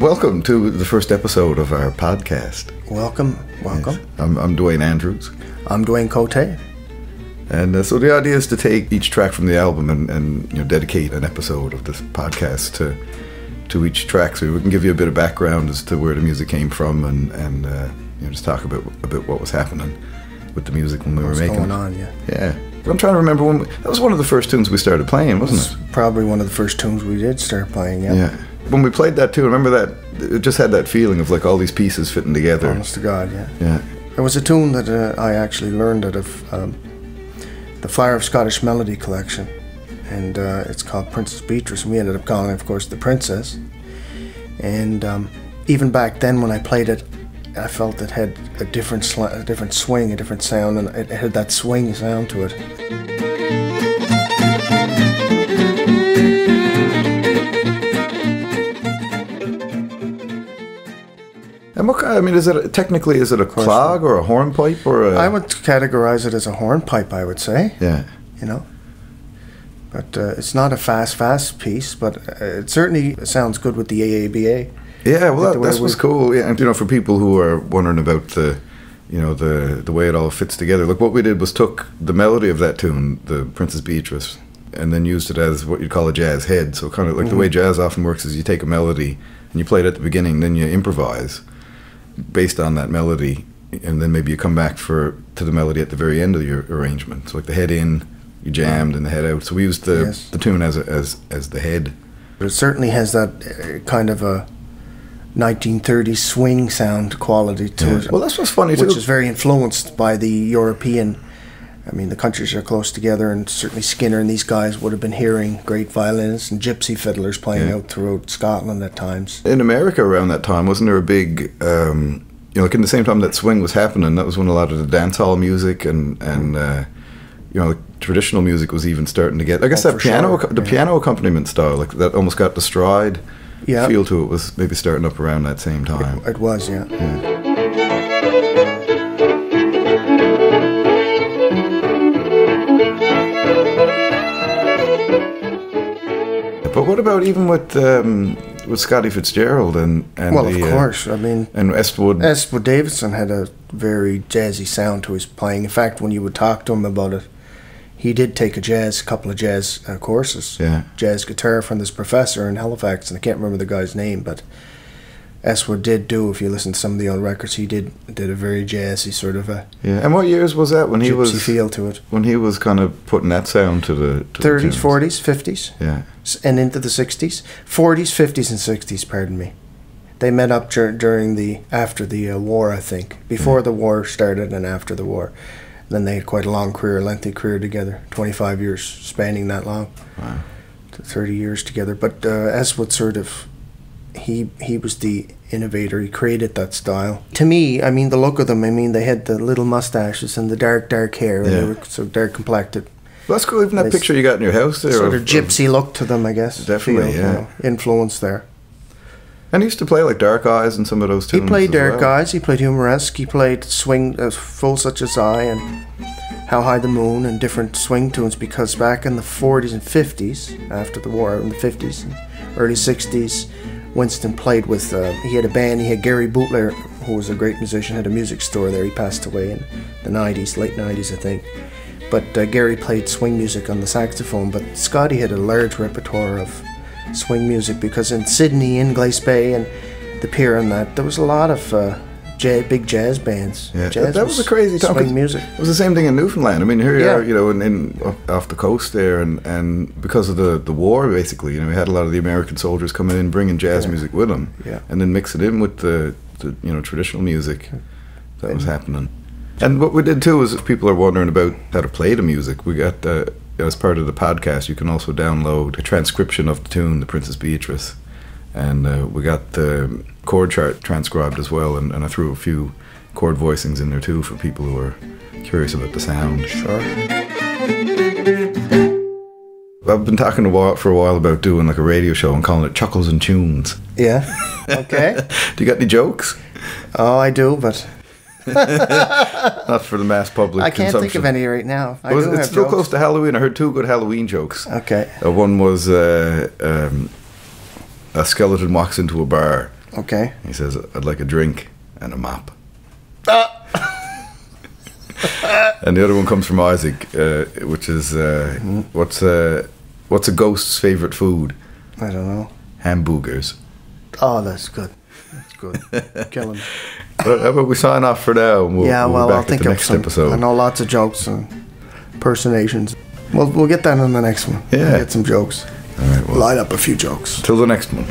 Welcome to the first episode of our podcast. Welcome. Yes. I'm Dwayne Andrews. I'm Dwayne Côté. And so the idea is to take each track from the album and dedicate an episode of this podcast to each track, so we can give you a bit of background as to where the music came from and just talk about what was happening with the music when we were making it. What's going on, yeah. Yeah. I'm trying to remember that was one of the first tunes we started playing, wasn't it? Probably one of the first tunes we did start playing, yeah. Yeah. When we played that tune, remember that it just had that feeling of like all these pieces fitting together. Honest to God, yeah. Yeah. It was a tune that I actually learned out of the Fire of Scottish Melody collection, and it's called Princess Beatrice, and we ended up calling it, of course, the Princess. And even back then when I played it, I felt it had a different swing, a different sound, and it had that swing sound to it. And is it a clog or a hornpipe or a... I would categorize it as a hornpipe, I would say. Yeah. But it's not a fast piece, but it certainly sounds good with the AABA. Yeah, well, that was cool. Yeah, and for people who are wondering about the way it all fits together, look, what we did was took the melody of that tune, the Princess Beatrice, and then used it as what you'd call a jazz head. So kind of like the way jazz often works is you take a melody and you play it at the beginning, then you improvise based on that melody, and then maybe you come back to the melody at the very end of your arrangement. So like the head in, you jammed, and the head out. So we used the tune as the head. But it certainly has that kind of a 1930s swing sound quality to it. Well, that's what's funny too. Which is very influenced by the European. I mean, the countries are close together, and certainly Skinner and these guys would have been hearing great violinists and gypsy fiddlers playing out throughout Scotland at times. In America around that time, wasn't there a big, like in the same time that swing was happening, that was when a lot of the dance hall music and like traditional music was even starting to get, I guess that piano accompaniment style, like that almost got the stride feel to it, was maybe starting up around that same time. It was, yeah. But what about even with Scotty Fitzgerald and well, of course, I mean, and Westwood Davidson had a very jazzy sound to his playing. In fact, when you would talk to him about it, he did take a couple of jazz courses, jazz guitar from this professor in Halifax, and I can't remember the guy's name, but Westwood did do. If you listen to some of the old records, he did a very jazzy sort of a And what years was that when he was feel to it? When he was kind of putting that sound to the 30s, 40s, 50s, and into the 60s, 40s, 50s, and 60s. Pardon me. They met up after the war, I think, before the war started and after the war. Then they had quite a lengthy career together, 25 years, spanning that long, 30 years together. But Westwood sort of. He was the innovator. He created that style. To me, I mean, the look of them, I mean, they had the little mustaches and the dark hair, and they were so dark complected. Well, that's cool. Even that picture you got in your house there. Sort of gypsy look to them, I guess. Definitely, influence there. And he used to play like Dark Eyes and some of those tunes. He played Dark Eyes, he played Humoresque, he played Swing, Full Such As I, and How High the Moon, and different swing tunes, because back in the 40s and 50s, after the war, in the 50s and early 60s, Winston played with, he had a band, he had Gary Bootler, who was a great musician, had a music store there. He passed away in the 90s, late 90s, I think. But Gary played swing music on the saxophone, but Scotty had a large repertoire of swing music, because in Sydney, in Glace Bay, and the pier and that, there was a lot of big jazz bands. Yeah, jazz that was a crazy time. Swing music. It was the same thing in Newfoundland. I mean, here you are, in off the coast there, and because of the war, basically, we had a lot of the American soldiers coming in, bringing jazz music with them, and then mix it in with the traditional music that was happening. And what we did too is, if people are wondering about how to play the music, we got as part of the podcast, you can also download a transcription of the tune, the Princess Beatrice. And we got the chord chart transcribed as well, and I threw a few chord voicings in there too for people who are curious about the sound. Sure. I've been talking for a while about doing like a radio show and calling it Chuckles and Tunes. Yeah. Okay. Do you got any jokes? Oh, I do, but not for the mass public. I can't think of any right now. It's still close to Halloween. I heard two good Halloween jokes. Okay. One was a skeleton walks into a bar Okay. He says, "I'd like a drink and a map." And the other one comes from Isaac, which is what's a ghost's favorite food? I don't know. Hamburgers. Oh, that's good. That's good. Kill him. But how about we sign off for now? And we'll be back I'll think at the of next some. episode. I know lots of jokes and impersonations. We'll get that in the next one. Yeah. We'll get some jokes. All right. Well, line up a few jokes. Till the next one.